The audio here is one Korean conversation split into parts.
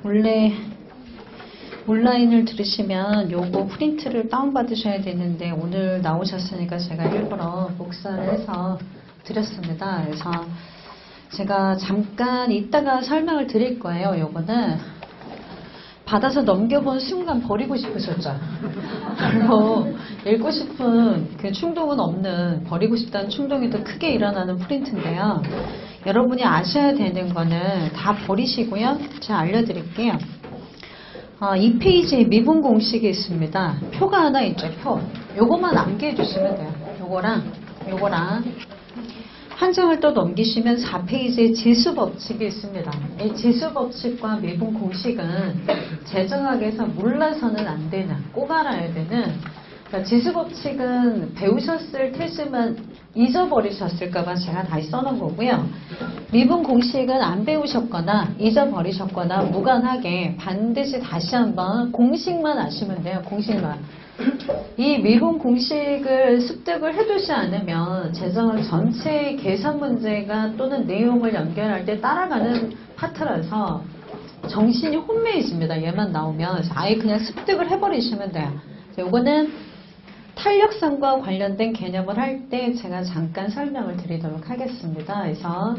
원래 온라인을 들으시면 요거 프린트를 다운받으셔야 되는데 오늘 나오셨으니까 제가 일부러 복사를 해서 드렸습니다. 그래서 제가 잠깐 이따가 설명을 드릴 거예요. 요거는 받아서 넘겨본 순간 버리고 싶으셨죠? 별로 읽고 싶은 그 충동은 없는, 버리고 싶다는 충동이 더 크게 일어나는 프린트인데요. 여러분이 아셔야 되는 거는 다 버리시고요. 제가 알려드릴게요. 이 페이지에 미분 공식이 있습니다. 표가 하나 있죠, 표. 요거만 암기해 주시면 돼요. 요거랑 한 장을 또 넘기시면 4페이지에 지수법칙이 있습니다. 이 지수법칙과 미분 공식은 재정학에서 몰라서는 안 되는, 꼭 알아야 되는, 그러니까 지수법칙은 배우셨을 테지만 잊어버리셨을까봐 제가 다시 써놓은 거고요. 미분 공식은 안 배우셨거나 잊어버리셨거나 무관하게 반드시 다시 한번 공식만 아시면 돼요. 공식만. 이 미분 공식을 습득을 해두지 않으면 재정학 전체의 계산 문제가 또는 내용을 연결할 때 따라가는 파트라서 정신이 혼미해집니다. 얘만 나오면. 그래서 아예 그냥 습득을 해버리시면 돼요. 이거는 탄력성과 관련된 개념을 할 때 제가 잠깐 설명을 드리도록 하겠습니다. 그래서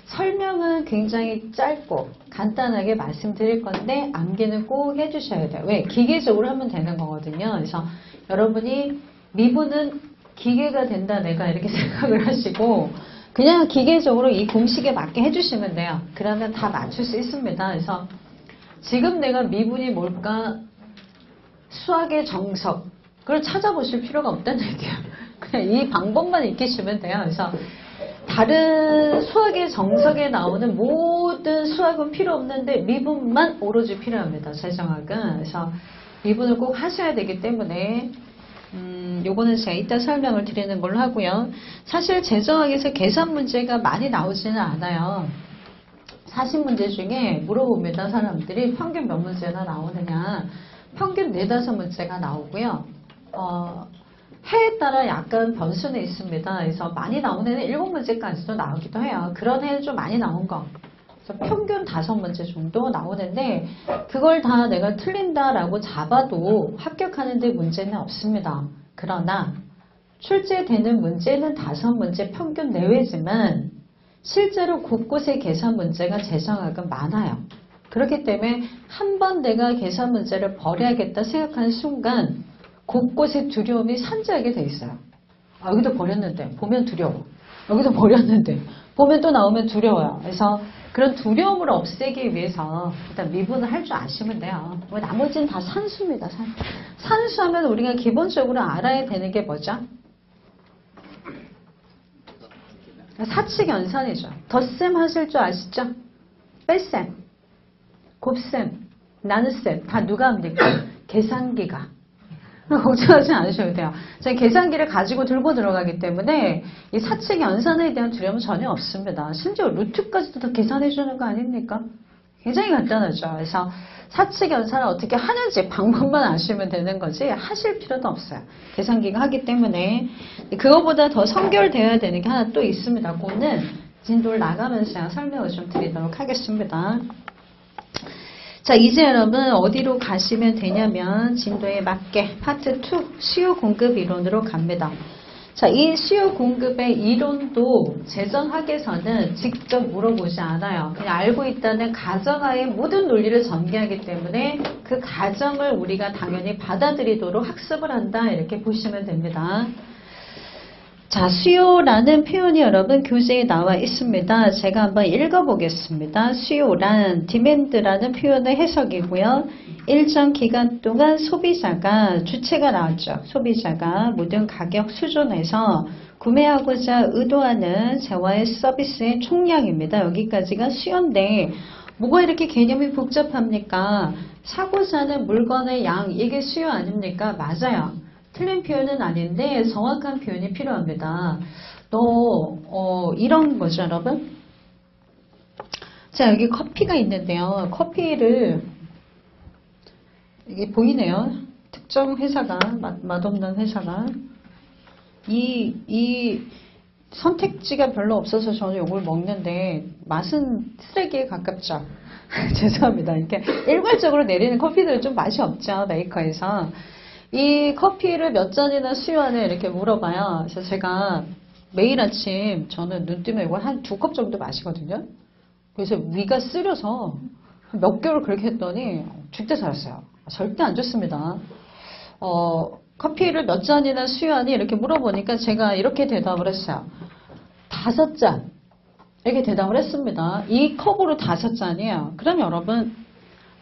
설명은 굉장히 짧고 간단하게 말씀드릴 건데 암기는 꼭 해주셔야 돼요. 왜? 기계적으로 하면 되는 거거든요. 그래서 여러분이 미분은 기계가 된다 내가 이렇게 생각을 하시고 그냥 기계적으로 이 공식에 맞게 해주시면 돼요. 그러면 다 맞출 수 있습니다. 그래서 지금 내가 미분이 뭘까? 수학의 정석 그걸 찾아보실 필요가 없다는 얘기예요. 그냥 이 방법만 익히시면 돼요. 그래서 다른 수학의 정석에 나오는 모든 수학은 필요 없는데 미분만 오로지 필요합니다. 재정학은. 그래서 미분을 꼭 하셔야 되기 때문에 요거는 제가 이따 설명을 드리는 걸로 하고요. 사실 재정학에서 계산 문제가 많이 나오지는 않아요. 40문제 중에 물어봅니다. 사람들이 평균 몇 문제나 나오느냐. 평균 4-5문제가 나오고요. 해에 따라 약간 변수는 있습니다. 그래서 많이 나오는 애는 7문제까지도 나오기도 해요. 그런 애는 좀 많이 나온 거. 그래서 평균 5문제 정도 나오는데 그걸 다 내가 틀린다라고 잡아도 합격하는데 문제는 없습니다. 그러나 출제되는 문제는 5문제 평균 내외지만 실제로 곳곳에 계산 문제가 재정학은 많아요. 그렇기 때문에 한 번 내가 계산 문제를 버려야겠다 생각하는 순간 곳곳에 두려움이 산재하게 돼 있어요. 여기도 버렸는데 보면 두려워. 여기도 버렸는데 보면 또 나오면 두려워요. 그래서 그런 두려움을 없애기 위해서 일단 미분을 할 줄 아시면 돼요. 나머지는 다 산수입니다. 산수하면 우리가 기본적으로 알아야 되는 게 뭐죠? 사칙연산이죠. 덧셈 하실 줄 아시죠? 뺄셈, 곱셈, 나눗셈 다 누가 합니까? 계산기가. 걱정하지 않으셔도 돼요. 제가 계산기를 가지고 들고 들어가기 때문에 이 사칙 연산에 대한 두려움은 전혀 없습니다. 심지어 루트까지도 다 계산해 주는 거 아닙니까? 굉장히 간단하죠. 그래서 사칙 연산을 어떻게 하는지 방법만 아시면 되는 거지 하실 필요도 없어요. 계산기가 하기 때문에 그거보다 더 선결되어야 되는 게 하나 또 있습니다. 그거는 진도를 나가면서 제가 설명을 좀 드리도록 하겠습니다. 자, 이제 여러분 어디로 가시면 되냐면 진도에 맞게 파트 2 수요 공급 이론으로 갑니다. 자, 이 수요 공급의 이론도 재정학에서는 직접 물어보지 않아요. 그냥 알고 있다는 가정하에 모든 논리를 전개하기 때문에 그 가정을 우리가 당연히 받아들이도록 학습을 한다 이렇게 보시면 됩니다. 자, 수요라는 표현이 여러분 교재에 나와 있습니다. 제가 한번 읽어보겠습니다. 수요란 demand라는 표현의 해석이고요. 일정 기간 동안 소비자가 주체가 나왔죠. 소비자가 모든 가격 수준에서 구매하고자 의도하는 재화의 서비스의 총량입니다. 여기까지가 수요인데 뭐가 이렇게 개념이 복잡합니까? 사고자 하는 물건의 양 이게 수요 아닙니까? 맞아요. 틀린 표현은 아닌데 정확한 표현이 필요합니다. 이런 거죠, 여러분. 자, 여기 커피가 있는데요. 커피를 이게 보이네요. 특정 회사가 맛없는 회사가 이 선택지가 별로 없어서 저는 이걸 먹는데 맛은 쓰레기에 가깝죠. 죄송합니다. 이렇게 일괄적으로 내리는 커피들은 좀 맛이 없죠. 메이커에서. 이 커피를 몇 잔이나 수요하냐 이렇게 물어봐요. 그래서 제가 매일 아침 저는 눈 뜨면 이걸 한 2컵 정도 마시거든요. 그래서 위가 쓰려서 몇 개월 그렇게 했더니 죽대 살았어요. 절대 안 좋습니다. 커피를 몇 잔이나 수요하니 이렇게 물어보니까 제가 이렇게 대답을 했어요. 5잔. 이렇게 대답을 했습니다. 이 컵으로 5잔이에요. 그럼 여러분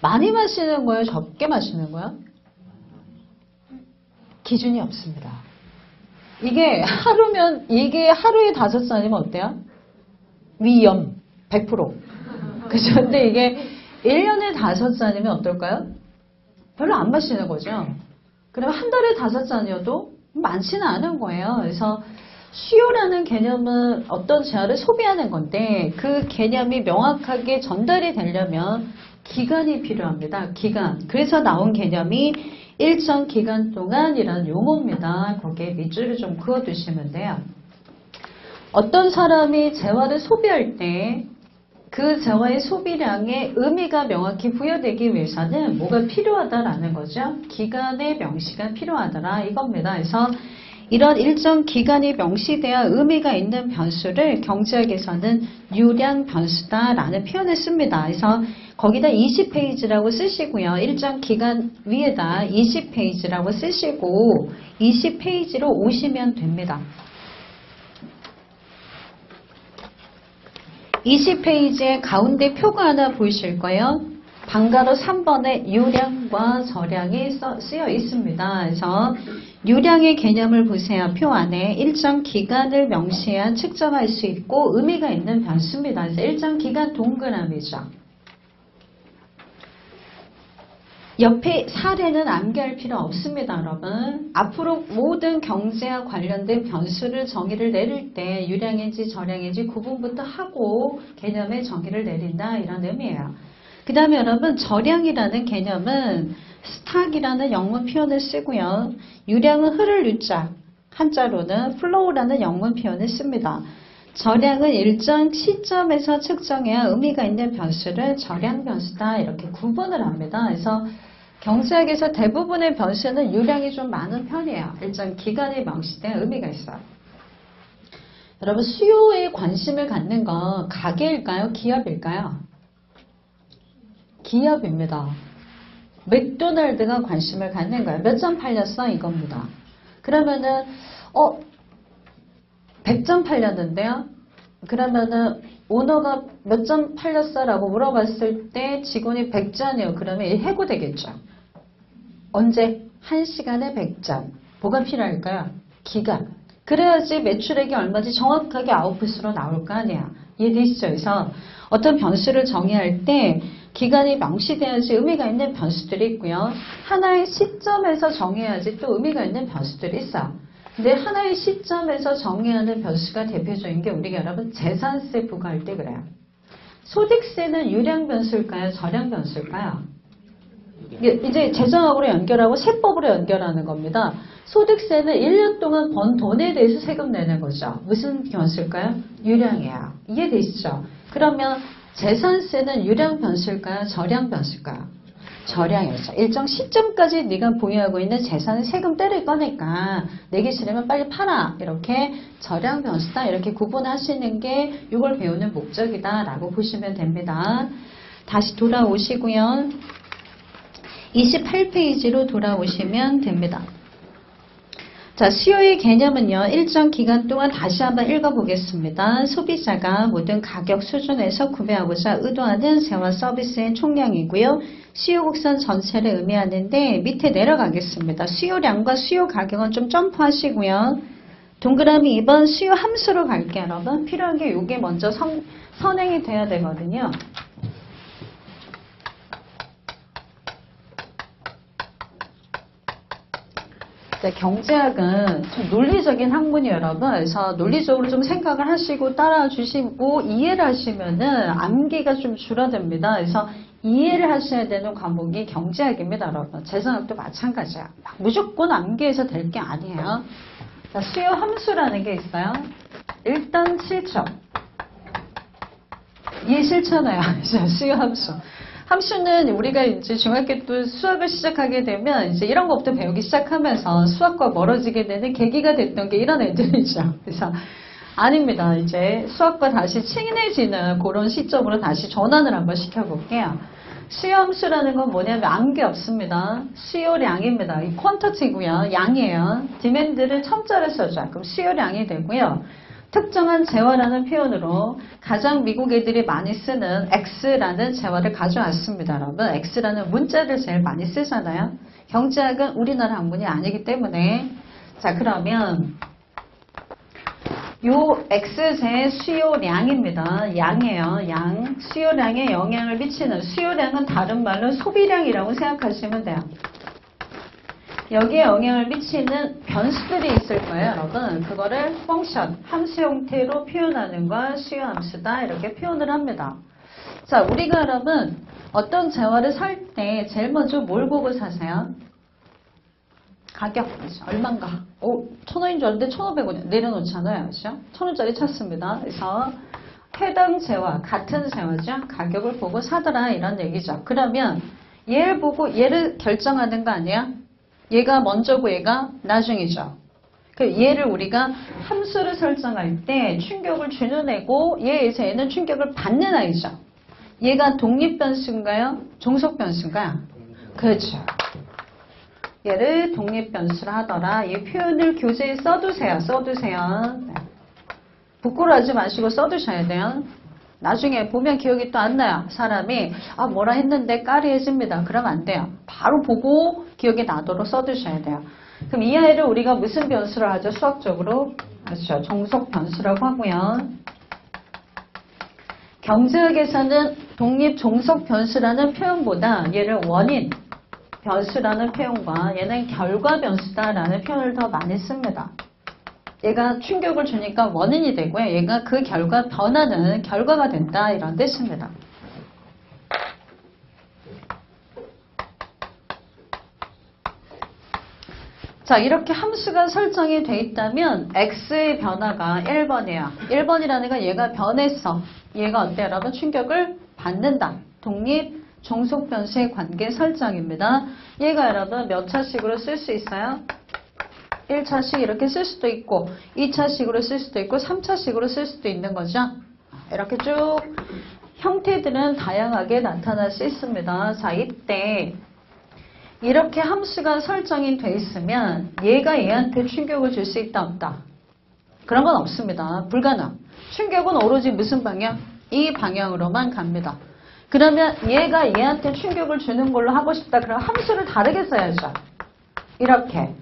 많이 마시는 거예요? 적게 마시는 거예요? 기준이 없습니다. 이게 하루에 5잔이면 어때요? 위염 100%. 그죠? 근데 이게 1년에 5잔이면 어떨까요? 별로 안 마시는 거죠. 그러면 한 달에 5잔이어도 많지는 않은 거예요. 그래서 수요라는 개념은 어떤 재화를 소비하는 건데 그 개념이 명확하게 전달이 되려면 기간이 필요합니다. 기간. 그래서 나온 개념이 일정 기간 동안이라는 용어입니다. 거기에 밑줄을 좀 그어두시면 돼요. 어떤 사람이 재화를 소비할 때 그 재화의 소비량에 의미가 명확히 부여되기 위해서는 뭐가 필요하다라는 거죠. 기간의 명시가 필요하더라 이겁니다. 그래서 이런 일정 기간이 명시돼야 의미가 있는 변수를 경제학에서는 유량 변수다라는 표현을 씁니다. 그래서 거기다 20페이지라고 쓰시고요. 일정 기간 위에다 20페이지라고 쓰시고 20페이지로 오시면 됩니다. 20페이지에 가운데 표가 하나 보이실 거예요. 방가로 3번에 유량과 저량이 쓰여 있습니다. 그래서 유량의 개념을 보세요. 표 안에 일정 기간을 명시해야 측정할 수 있고 의미가 있는 변수입니다. 그래서 일정 기간 동그라미죠. 옆에 사례는 암기할 필요 없습니다, 여러분. 앞으로 모든 경제와 관련된 변수를 정의를 내릴 때 유량인지 저량인지 구분부터 하고 개념의 정의를 내린다 이런 의미예요. 그 다음에 여러분 저량이라는 개념은 스탁이라는 영문 표현을 쓰고요. 유량은 흐를 유자, 한자로는 flow라는 영문 표현을 씁니다. 저량은 일정 시점에서 측정해야 의미가 있는 변수를 저량 변수다 이렇게 구분을 합니다. 그래서 경제학에서 대부분의 변수는 유량이 좀 많은 편이에요. 일정 기간이 명시된 의미가 있어요. 여러분 수요에 관심을 갖는 건 가게일까요? 기업일까요? 기업입니다. 맥도날드가 관심을 갖는 거예요. 몇 점 팔렸어? 이겁니다. 그러면은 100점 팔렸는데요. 그러면은 오너가 몇 점 팔렸어? 라고 물어봤을 때 직원이 100점이에요. 그러면 해고되겠죠. 언제? 1시간에 100점. 뭐가 필요할까요? 기간. 그래야지 매출액이 얼마인지 정확하게 아웃풋으로 나올 거 아니야. 이해되시죠? 그래서 어떤 변수를 정의할 때 기간이 명시돼야지 의미가 있는 변수들이 있고요. 하나의 시점에서 정해야지 또 의미가 있는 변수들이 있어요. 근데 하나의 시점에서 정의하는 변수가 대표적인 게 우리가 여러분 재산세 부과할 때 그래요. 소득세는 유량 변수일까요? 저량 변수일까요? 이제 재정학으로 연결하고 세법으로 연결하는 겁니다. 소득세는 1년 동안 번 돈에 대해서 세금 내는 거죠. 무슨 변수일까요? 유량이에요. 이해되시죠? 그러면 재산세는 유량 변수일까요? 저량 변수일까요? 저량이죠. 일정 시점까지 네가 보유하고 있는 재산을 세금 떼를 거니까 내기 싫으면 빨리 팔아. 이렇게 저량 변수다. 이렇게 구분하시는 게 이걸 배우는 목적이다 라고 보시면 됩니다. 다시 돌아오시고요. 28페이지로 돌아오시면 됩니다. 자, 수요의 개념은요. 일정 기간 동안 다시 한번 읽어보겠습니다. 소비자가 모든 가격 수준에서 구매하고자 의도하는 재화 서비스의 총량이고요. 수요 곡선 전체를 의미하는데 밑에 내려가겠습니다. 수요량과 수요 가격은 좀 점프하시고요. 동그라미 2번 수요 함수로 갈게요. 여러분 필요한 게 이게 먼저 선행이 돼야 되거든요. 경제학은 좀 논리적인 학문이에요, 여러분. 그래서 논리적으로 좀 생각을 하시고 따라와 주시고 이해를 하시면은 암기가 좀 줄어듭니다. 그래서 이해를 하셔야 되는 과목이 경제학입니다, 여러분. 재정학도 마찬가지야. 무조건 암기해서 될 게 아니에요. 자, 수요 함수라는 게 있어요. 일단 실천. 이해 실천해요. 수요 함수. 함수는 우리가 이제 중학교 때 수학을 시작하게 되면 이제 이런 것부터 배우기 시작하면서 수학과 멀어지게 되는 계기가 됐던 게 이런 애들이죠. 그래서 아닙니다. 이제 수학과 다시 친해지는 그런 시점으로 다시 전환을 한번 시켜볼게요. 수요함수라는 건 뭐냐면 암기 없습니다. 수요량입니다. 이 퀀터티고요. 양이에요. 디맨드를 첨자를 써줘요. 그럼 수요량이 되고요. 특정한 재화라는 표현으로 가장 미국 애들이 많이 쓰는 X라는 재화를 가져왔습니다. 여러분, X라는 문자를 제일 많이 쓰잖아요. 경제학은 우리나라 학문이 아니기 때문에. 자, 그러면 요 X제의 수요량입니다. 양이에요. 양. 수요량에 영향을 미치는, 수요량은 다른 말로 소비량이라고 생각하시면 돼요. 여기에 영향을 미치는 변수들이 있을 거예요, 여러분. 그거를 펑션, 함수 형태로 표현하는 걸 수요함수다 이렇게 표현을 합니다. 자, 우리가 여러분 어떤 재화를 살 때 제일 먼저 뭘 보고 사세요? 가격, 얼만가? 1,000원인 줄 알았는데 1,500원 내려놓잖아요. 그렇죠? 1,000원짜리 찾습니다. 그래서 해당 재화, 같은 재화죠. 가격을 보고 사더라 이런 얘기죠. 그러면 얘를 보고 얘를 결정하는 거 아니야? 얘가 먼저고 얘가 나중이죠. 얘를 우리가 함수를 설정할 때 충격을 주는 애고 얘에서 얘는 충격을 받는 아이죠. 얘가 독립변수인가요? 종속변수인가요? 그렇죠. 얘를 독립변수로 하더라. 이 표현을 교재에 써두세요. 네. 부끄러워하지 마시고 써두셔야 돼요. 나중에 보면 기억이 또 안 나요. 사람이 뭐라 했는데 까리해집니다. 그러면 안 돼요. 바로 보고 기억이 나도록 써두셔야 돼요. 그럼 이 아이를 우리가 무슨 변수로 하죠? 수학적으로? 그렇죠. 종속변수라고 하고요. 경제학에서는 독립종속변수라는 표현보다 얘를 원인 변수라는 표현과 얘는 결과 변수다라는 표현을 더 많이 씁니다. 얘가 충격을 주니까 원인이 되고요. 얘가 그 결과 변화는 결과가 된다 이런 뜻입니다. 자, 이렇게 함수가 설정이 돼 있다면 x의 변화가 1번이에요. 1번이라는 건 얘가 변했어. 얘가 어때요? 여러분 충격을 받는다. 독립 종속 변수의 관계 설정입니다. 얘가 여러분 몇 차식으로 쓸 수 있어요? 1차식 이렇게 쓸 수도 있고 2차식으로 쓸 수도 있고 3차식으로 쓸 수도 있는 거죠. 이렇게 쭉 형태들은 다양하게 나타날 수 있습니다. 자, 이때 이렇게 함수가 설정이 돼 있으면 얘가 얘한테 충격을 줄 수 있다 없다? 그런 건 없습니다. 불가능. 충격은 오로지 무슨 방향? 이 방향으로만 갑니다. 그러면 얘가 얘한테 충격을 주는 걸로 하고 싶다. 그럼 함수를 다르게 써야죠. 이렇게.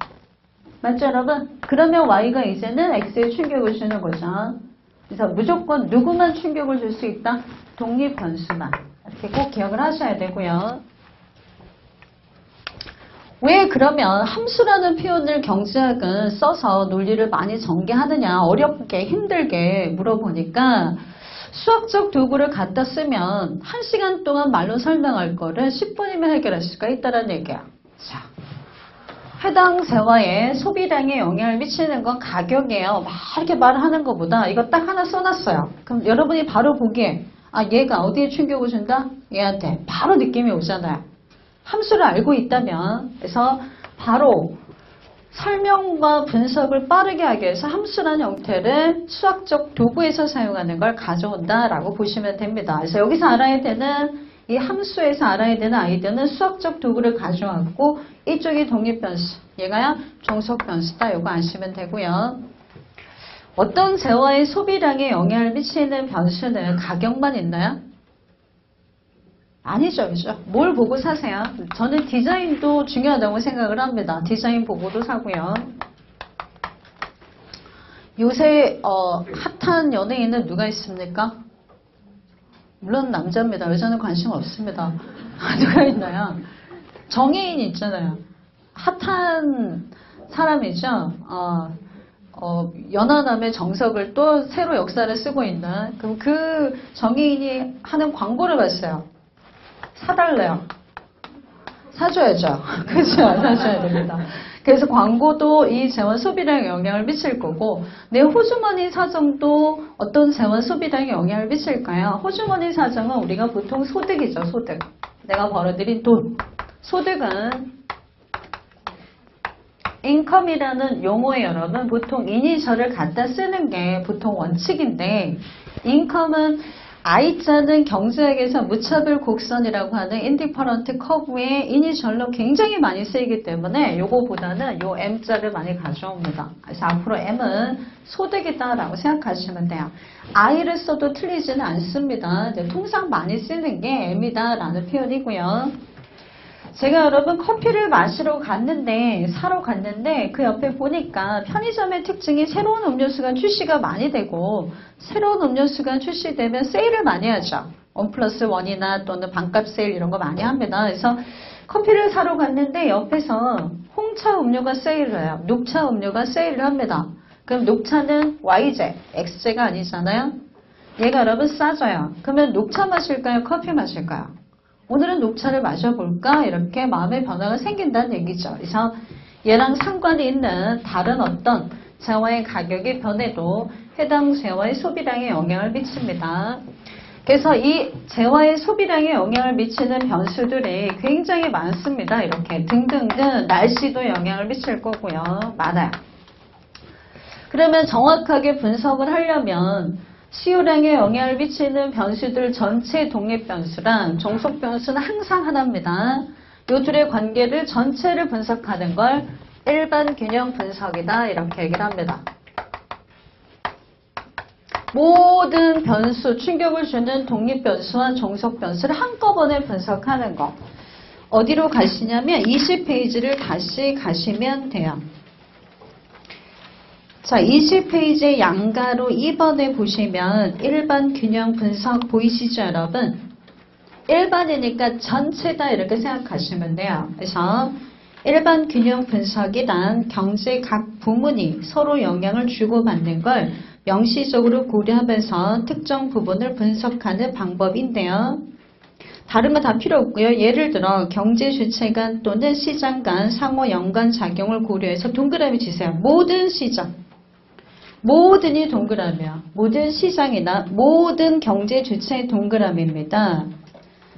맞죠, 여러분? 그러면 y가 이제는 x에 충격을 주는 거죠. 그래서 무조건 누구만 충격을 줄 수 있다? 독립 변수만. 이렇게 꼭 기억을 하셔야 되고요. 왜 그러면 함수라는 표현을 경제학은 써서 논리를 많이 전개하느냐, 어렵게 힘들게 물어보니까 수학적 도구를 갖다 쓰면 1시간 동안 말로 설명할 거를 10분이면 해결할 수가 있다는 얘기야. 자, 해당 재화의 소비량에 영향을 미치는 건 가격이에요. 막 이렇게 말하는 것보다 이거 딱 하나 써놨어요. 그럼 여러분이 바로 보기에 얘가 어디에 충격을 준다? 얘한테 바로 느낌이 오잖아요. 함수를 알고 있다면 그래서 바로 설명과 분석을 빠르게 하기 위해서 함수라는 형태를 수학적 도구에서 사용하는 걸 가져온다라고 보시면 됩니다. 그래서 여기서 알아야 되는 이 함수에서 알아야 되는 아이디어는 수학적 도구를 가져왔고 이쪽이 독립변수, 얘가 종속변수다. 이거 아시면 되고요. 어떤 재화의 소비량에 영향을 미치는 변수는 가격만 있나요? 아니죠, 그죠? 뭘 보고 사세요? 저는 디자인도 중요하다고 생각을 합니다. 디자인 보고도 사고요. 요새 핫한 연예인은 누가 있습니까? 물론 남자입니다. 여자는 관심 없습니다. 누가 있나요? 정혜인 있잖아요. 핫한 사람이죠. 연하남의 정석을 또 새로 역사를 쓰고 있는. 그럼 그 정혜인이 하는 광고를 봤어요. 사달래요. 사줘야죠. 그렇죠. 사줘야 됩니다. 그래서 광고도 이 재원 소비량에 영향을 미칠 거고 내 호주머니 사정도 어떤 재원 소비량에 영향을 미칠까요? 호주머니 사정은 우리가 보통 소득이죠. 소득. 내가 벌어들인 돈. 소득은 인컴이라는 용어에 여러분 보통 이니셜을 갖다 쓰는 게 보통 원칙인데 인컴은 I자는 경제학에서 무차별 곡선이라고 하는 인디퍼런트 커브의 이니셜로 굉장히 많이 쓰이기 때문에 요거보다는 요 M자를 많이 가져옵니다. 그래서 앞으로 M은 소득이다라고 생각하시면 돼요. I를 써도 틀리지는 않습니다. 통상 많이 쓰는 게 M이다라는 표현이고요. 제가 여러분 커피를 마시러 갔는데 사러 갔는데 그 옆에 보니까 편의점의 특징이 새로운 음료수가 출시가 많이 되고 새로운 음료수가 출시되면 세일을 많이 하죠. 1+1이나 또는 반값 세일 이런 거 많이 합니다. 그래서 커피를 사러 갔는데 옆에서 홍차 음료가 세일을 해요. 녹차 음료가 세일을 합니다. 그럼 녹차는 Y제, X제가 아니잖아요. 얘가 여러분 싸져요. 그러면 녹차 마실까요? 커피 마실까요? 오늘은 녹차를 마셔볼까? 이렇게 마음의 변화가 생긴다는 얘기죠. 그래서 얘랑 상관이 있는 다른 어떤 재화의 가격의 변해도 해당 재화의 소비량에 영향을 미칩니다. 그래서 이 재화의 소비량에 영향을 미치는 변수들이 굉장히 많습니다. 이렇게 등등등 날씨도 영향을 미칠 거고요. 많아요. 그러면 정확하게 분석을 하려면 수요량에 영향을 미치는 변수들 전체 독립변수랑 종속변수는 항상 하나입니다. 이 둘의 관계를 전체를 분석하는 걸 일반 균형 분석이다 이렇게 얘기를 합니다. 모든 변수, 충격을 주는 독립변수와 종속변수를 한꺼번에 분석하는 거. 어디로 가시냐면 20페이지를 다시 가시면 돼요. 자, 20페이지 양가로 2번에 보시면 일반 균형 분석 보이시죠, 여러분? 일반이니까 전체다 이렇게 생각하시면 돼요. 그래서 일반 균형 분석이란 경제 각 부문이 서로 영향을 주고받는 걸 명시적으로 고려하면서 특정 부분을 분석하는 방법인데요. 다른 거 다 필요 없고요. 예를 들어 경제 주체 간 또는 시장 간 상호 연관 작용을 고려해서 동그라미 치세요. 모든 시장. 모든이 동그라미야. 모든 시장이나 모든 경제 주체의 동그라미입니다.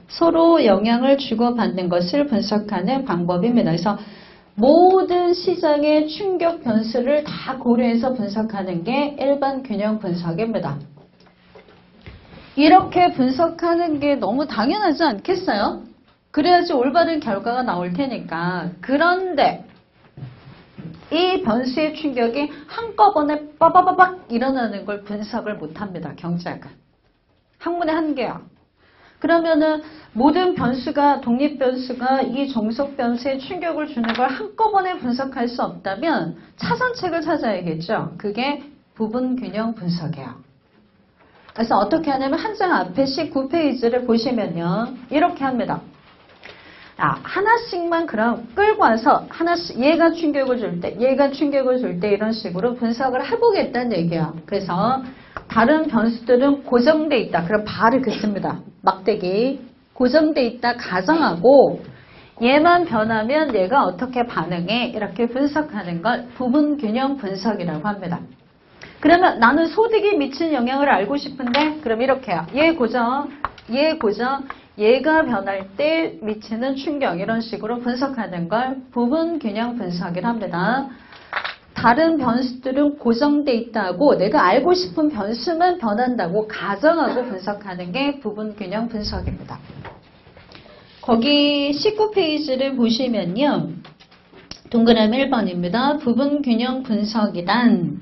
서로 영향을 주고받는 것을 분석하는 방법입니다. 그래서 모든 시장의 충격 변수를 다 고려해서 분석하는 게 일반 균형 분석입니다. 이렇게 분석하는 게 너무 당연하지 않겠어요? 그래야지 올바른 결과가 나올 테니까. 그런데 이 변수의 충격이 한꺼번에 빠바바박 일어나는 걸 분석을 못합니다. 경제학은. 학문의 한계야. 그러면은 모든 변수가 독립변수가 이 종속변수에 충격을 주는 걸 한꺼번에 분석할 수 없다면 차선책을 찾아야겠죠. 그게 부분균형 분석이에요. 그래서 어떻게 하냐면 한 장 앞에 19페이지를 보시면요. 이렇게 합니다. 하나씩만 그럼 끌고 와서 하나씩 얘가 충격을 줄 때, 얘가 충격을 줄 때 이런 식으로 분석을 해보겠다는 얘기야. 그래서 다른 변수들은 고정돼 있다. 그럼 바로 긋습니다. 막대기. 고정돼 있다 가정하고 얘만 변하면 얘가 어떻게 반응해 이렇게 분석하는 걸 부분균형 분석이라고 합니다. 그러면 나는 소득이 미친 영향을 알고 싶은데 그럼 이렇게 해요. 얘 고정, 얘 고정. 얘가 변할 때 미치는 충격 이런 식으로 분석하는 걸 부분균형 분석이라 합니다. 다른 변수들은 고정돼 있다고 내가 알고 싶은 변수만 변한다고 가정하고 분석하는 게 부분균형 분석입니다. 거기 19페이지를 보시면요. 동그라미 1번입니다. 부분균형 분석이란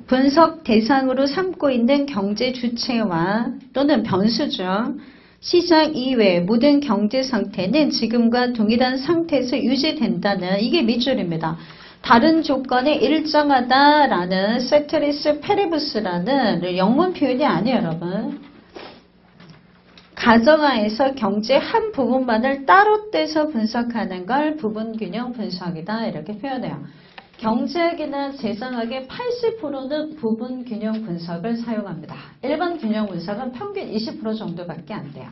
분석 대상으로 삼고 있는 경제 주체와 또는 변수죠. 시장 이외 모든 경제 상태는 지금과 동일한 상태에서 유지된다는 이게 밑줄입니다. 다른 조건에 일정하다라는 세테리스 페리부스라는 영문 표현이 아니에요, 여러분. 가정하에서 경제 한 부분만을 따로 떼서 분석하는 걸 부분균형 분석이다 이렇게 표현해요. 경제학이나 재정학의 80%는 부분균형 분석을 사용합니다. 일반 균형 분석은 평균 20% 정도밖에 안 돼요.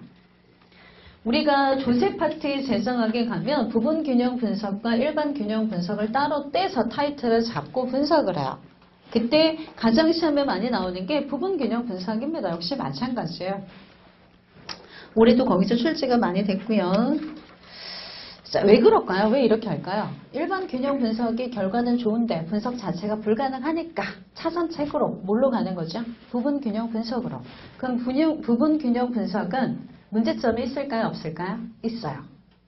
우리가 조세파트의 재정학에 가면 부분균형 분석과 일반 균형 분석을 따로 떼서 타이틀을 잡고 분석을 해요. 그때 가장 시험에 많이 나오는 게 부분균형 분석입니다. 역시 마찬가지예요. 올해도 거기서 출제가 많이 됐고요. 자, 왜 그럴까요? 왜 이렇게 할까요? 일반 균형 분석이 결과는 좋은데 분석 자체가 불가능하니까 차선책으로 뭘로 가는 거죠? 부분 균형 분석으로. 그럼 부분 균형 분석은 문제점이 있을까요? 없을까요? 있어요.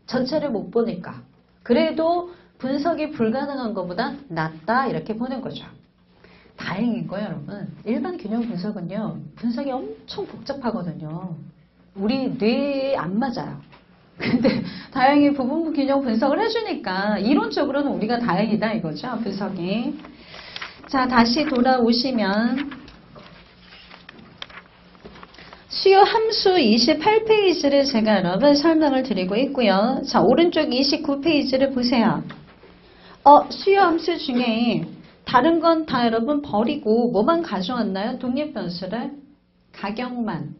전체를 못 보니까. 그래도 분석이 불가능한 것보다 낫다 이렇게 보는 거죠. 다행인 거예요, 여러분. 일반 균형 분석은요. 분석이 엄청 복잡하거든요. 우리 뇌에 안 맞아요. 근데 다행히 부분 균형 분석을 해주니까 이론적으로는 우리가 다행이다 이거죠. 분석이. 자, 다시 돌아오시면 수요 함수 28페이지를 제가 여러분 설명을 드리고 있고요. 자, 오른쪽 29페이지를 보세요. 수요 함수 중에 다른 건 다 여러분 버리고 뭐만 가져왔나요? 독립변수를? 가격만.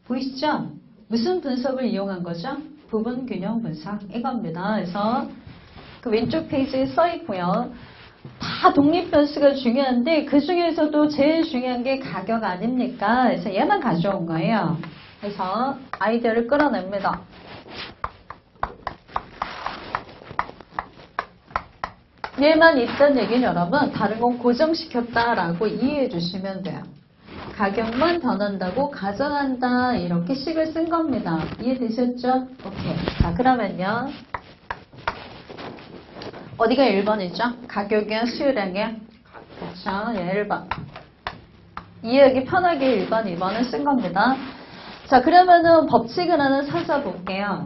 보이시죠? 무슨 분석을 이용한 거죠? 부분 균형 분석 이겁니다. 그래서 그 왼쪽 페이지에 써 있고요. 다 독립변수가 중요한데 그 중에서도 제일 중요한 게 가격 아닙니까? 그래서 얘만 가져온 거예요. 그래서 아이디어를 끌어냅니다. 얘만 있던 얘기는 여러분 다른 건 고정시켰다라고 이해해 주시면 돼요. 가격만 변한다고 가정한다 이렇게 식을 쓴 겁니다. 이해되셨죠? 오케이. 자, 그러면요. 어디가 1번이죠? 가격이야 수요량이야? 그렇죠. 예, 1번. 이해하기 편하게 1번, 2번을 쓴 겁니다. 자, 그러면은 법칙을 하나 찾아볼게요.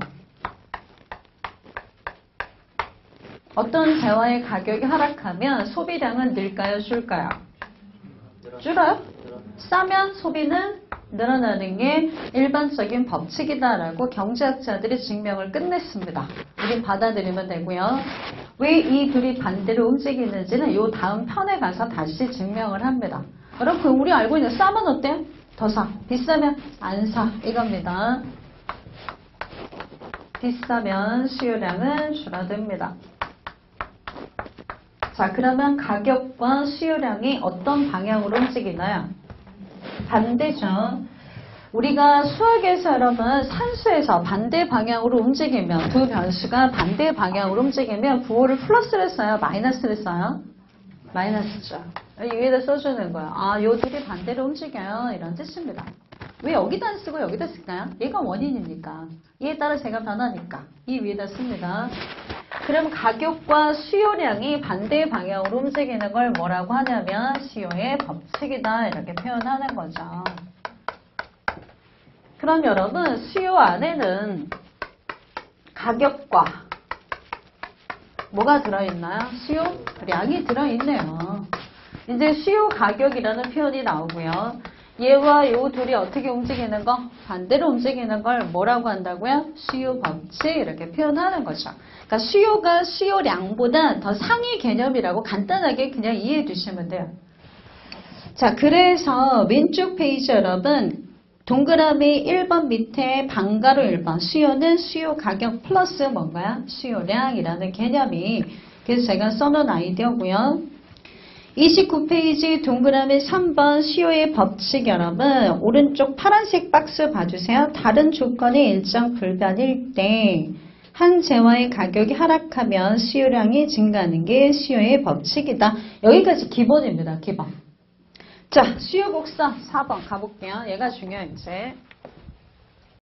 어떤 재화의 가격이 하락하면 소비량은 늘까요? 줄까요? 줄어요? 싸면 소비는 늘어나는 게 일반적인 법칙이다라고 경제학자들이 증명을 끝냈습니다. 우린 받아들이면 되고요. 왜 이 둘이 반대로 움직이는지는 이 다음 편에 가서 다시 증명을 합니다. 여러분, 우리 알고 있는 싸면 어때요? 더 사. 비싸면 안 사. 이겁니다. 비싸면 수요량은 줄어듭니다. 자, 그러면 가격과 수요량이 어떤 방향으로 움직이나요? 반대죠. 우리가 수학에서 여러분 산수에서 반대 방향으로 움직이면 두 변수가 반대 방향으로 움직이면 부호를 플러스를 써요? 마이너스를 써요? 마이너스죠. 위에다 써주는 거예요. 아, 요 둘이 반대로 움직여요. 이런 뜻입니다. 왜 여기다 안 쓰고 여기다 쓸까요? 얘가 원인이니까. 이에 따라 제가 변하니까 이 위에다 씁니다. 그럼 가격과 수요량이 반대 방향으로 움직이는 걸 뭐라고 하냐면 수요의 법칙이다 이렇게 표현하는 거죠. 그럼 여러분 수요 안에는 가격과 뭐가 들어있나요? 수요량이 들어있네요. 이제 수요 가격이라는 표현이 나오고요. 얘와 요 둘이 어떻게 움직이는 거? 반대로 움직이는 걸 뭐라고 한다고요? 수요 법칙 이렇게 표현하는 거죠. 그러니까 수요가 수요량보다 더 상위 개념이라고 간단하게 그냥 이해해 주시면 돼요. 자, 그래서 왼쪽 페이지 여러분 동그라미 1번 밑에 방가로 1번 수요는 수요 가격 플러스 뭔가요? 수요량이라는 개념이 그래서 제가 써놓은 아이디어고요. 29페이지 동그라미 3번 수요의 법칙 여러분 오른쪽 파란색 박스 봐주세요. 다른 조건이 일정 불변일 때 한 재화의 가격이 하락하면 수요량이 증가하는 게 수요의 법칙이다. 여기까지 기본입니다. 기본. 자, 수요 곡선 4번 가볼게요. 얘가 중요해 이제.